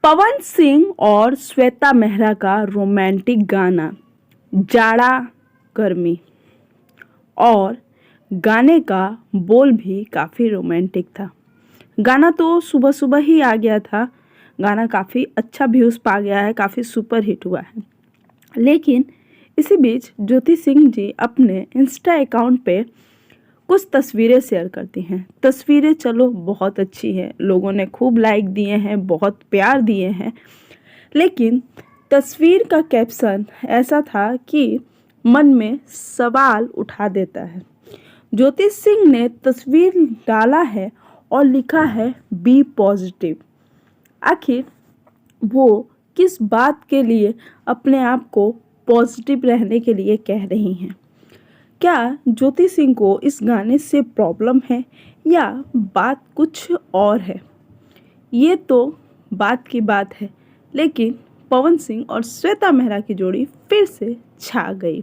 पवन सिंह और श्वेता मेहरा का रोमांटिक गाना जाड़ा गर्मी, और गाने का बोल भी काफ़ी रोमांटिक था। गाना तो सुबह सुबह ही आ गया था। गाना काफ़ी अच्छा व्यूज़ पा गया है, काफ़ी सुपर हिट हुआ है। लेकिन इसी बीच ज्योति सिंह जी अपने इंस्टा अकाउंट पे कुछ तस्वीरें शेयर करती हैं। तस्वीरें चलो बहुत अच्छी है, लोगों ने खूब लाइक दिए हैं, बहुत प्यार दिए हैं, लेकिन तस्वीर का कैप्शन ऐसा था कि मन में सवाल उठा देता है। ज्योति सिंह ने तस्वीर डाला है और लिखा है बी पॉजिटिव। आखिर वो किस बात के लिए अपने आप को पॉजिटिव रहने के लिए कह रही हैं? क्या ज्योति सिंह को इस गाने से प्रॉब्लम है या बात कुछ और है? ये तो बात की बात है, लेकिन पवन सिंह और श्वेता मेहरा की जोड़ी फिर से छा गई।